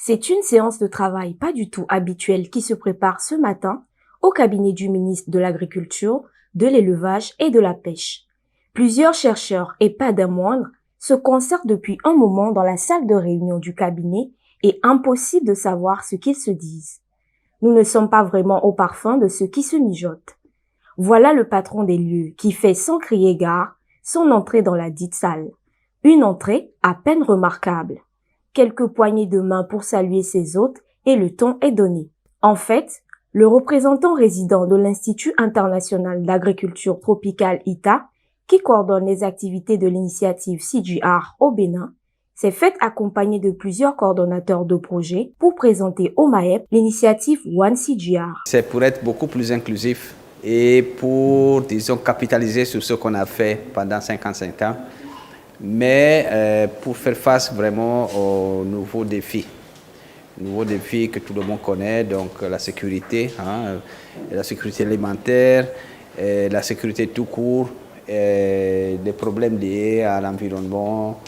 C'est une séance de travail pas du tout habituelle qui se prépare ce matin au cabinet du ministre de l'Agriculture, de l'Élevage et de la Pêche. Plusieurs chercheurs, et pas d'un moindre, se concertent depuis un moment dans la salle de réunion du cabinet et impossible de savoir ce qu'ils se disent. Nous ne sommes pas vraiment au parfum de ce qui se mijote. Voilà le patron des lieux qui fait sans crier gare son entrée dans la dite salle. Une entrée à peine remarquable. Quelques poignées de main pour saluer ses hôtes et le ton est donné. En fait, le représentant résident de l'Institut international d'agriculture tropicale ITA, qui coordonne les activités de l'initiative CGR au Bénin, s'est fait accompagner de plusieurs coordonnateurs de projets pour présenter au MAEP l'initiative One CGR. C'est pour être beaucoup plus inclusif et pour, disons, capitaliser sur ce qu'on a fait pendant 55 ans, mais pour faire face vraiment aux nouveaux défis. Nouveaux défis que tout le monde connaît, donc la sécurité, la sécurité alimentaire, la sécurité tout court, des problèmes liés à l'environnement,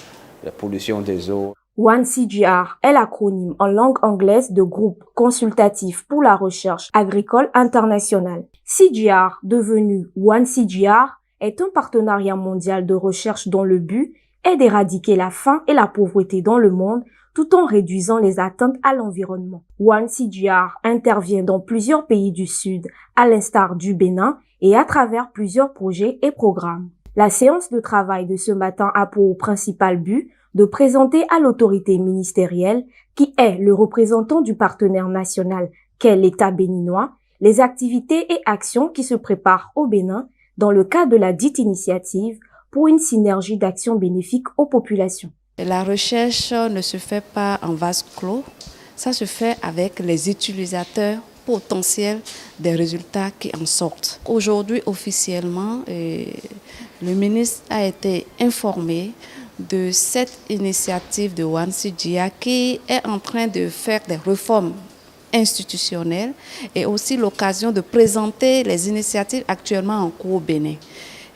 la pollution des eaux. One CGR est l'acronyme en langue anglaise de Groupe consultatif pour la recherche agricole internationale. CGR, devenu One CGR, est un partenariat mondial de recherche dont le but est d'éradiquer la faim et la pauvreté dans le monde tout en réduisant les atteintes à l'environnement. One CGR intervient dans plusieurs pays du Sud, à l'instar du Bénin, et à travers plusieurs projets et programmes. La séance de travail de ce matin a pour principal but de présenter à l'autorité ministérielle, qui est le représentant du partenaire national qu'est l'État béninois, les activités et actions qui se préparent au Bénin dans le cadre de la dite initiative pour une synergie d'actions bénéfiques aux populations. La recherche ne se fait pas en vase clos, ça se fait avec les utilisateurs potentiels des résultats qui en sortent. Aujourd'hui, officiellement, le ministre a été informé de cette initiative de One CGR qui est en train de faire des réformes institutionnelles et aussi l'occasion de présenter les initiatives actuellement en cours au Bénin.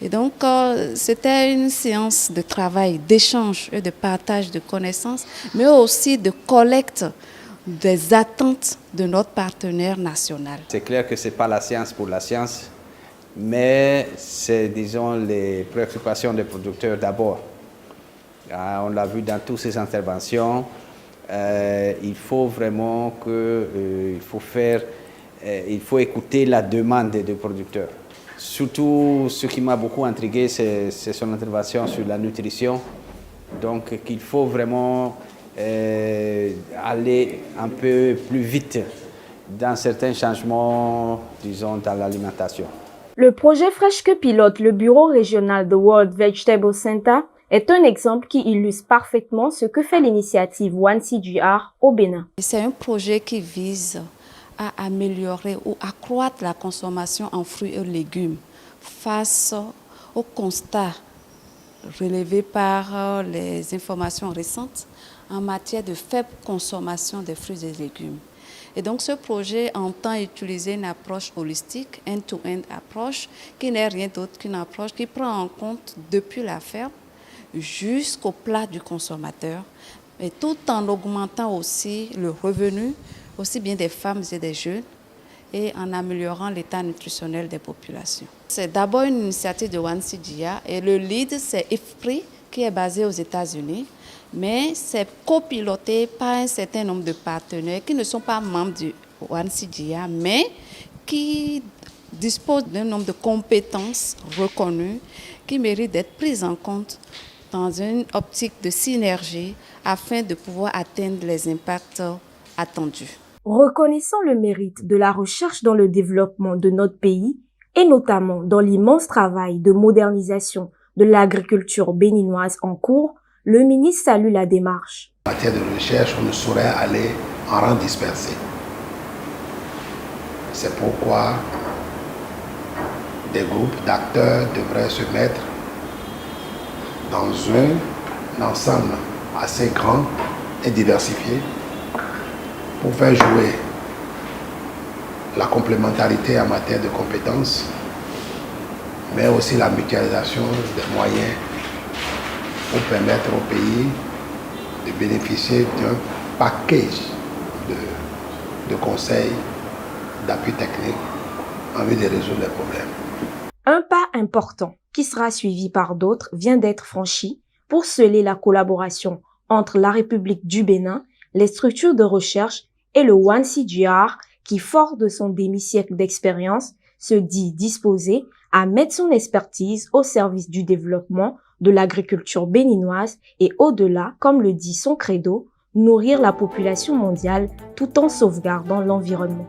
Et donc, c'était une séance de travail, d'échange et de partage de connaissances, mais aussi de collecte des attentes de notre partenaire national. C'est clair que ce n'est pas la science pour la science, mais c'est, disons, les préoccupations des producteurs d'abord. On l'a vu dans toutes ces interventions, il faut vraiment il faut écouter la demande des producteurs. Surtout, ce qui m'a beaucoup intrigué, c'est son intervention sur la nutrition. Donc, qu'il faut vraiment aller un peu plus vite dans certains changements, disons, dans l'alimentation. Le projet Fresh que pilote le bureau régional de World Vegetable Center est un exemple qui illustre parfaitement ce que fait l'initiative One CGR au Bénin. C'est un projet qui vise à améliorer ou accroître la consommation en fruits et légumes face au constat relevé par les informations récentes en matière de faible consommation des fruits et légumes. Et donc ce projet entend utiliser une approche holistique, end-to-end approche, qui n'est rien d'autre qu'une approche qui prend en compte depuis la ferme jusqu'au plat du consommateur, et tout en augmentant aussi le revenu, aussi bien des femmes et des jeunes, et en améliorant l'état nutritionnel des populations. C'est d'abord une initiative de One CGR et le lead, c'est IFPRI, qui est basé aux États-Unis, mais c'est copiloté par un certain nombre de partenaires qui ne sont pas membres du One CGR, mais qui disposent d'un nombre de compétences reconnues qui méritent d'être prises en compte dans une optique de synergie afin de pouvoir atteindre les impacts attendus. Reconnaissant le mérite de la recherche dans le développement de notre pays et notamment dans l'immense travail de modernisation de l'agriculture béninoise en cours, le ministre salue la démarche. En matière de recherche, on ne saurait aller en rang dispersé. C'est pourquoi des groupes d'acteurs devraient se mettre dans un ensemble assez grand et diversifié pour faire jouer la complémentarité en matière de compétences, mais aussi la mutualisation des moyens pour permettre au pays de bénéficier d'un package de conseils, d'appui technique en vue de résoudre les problèmes. Un pas important qui sera suivi par d'autres vient d'être franchi pour sceller la collaboration entre la République du Bénin, les structures de recherche et le OneCGR qui, fort de son demi-siècle d'expérience, se dit disposé à mettre son expertise au service du développement de l'agriculture béninoise et au-delà, comme le dit son credo, nourrir la population mondiale tout en sauvegardant l'environnement.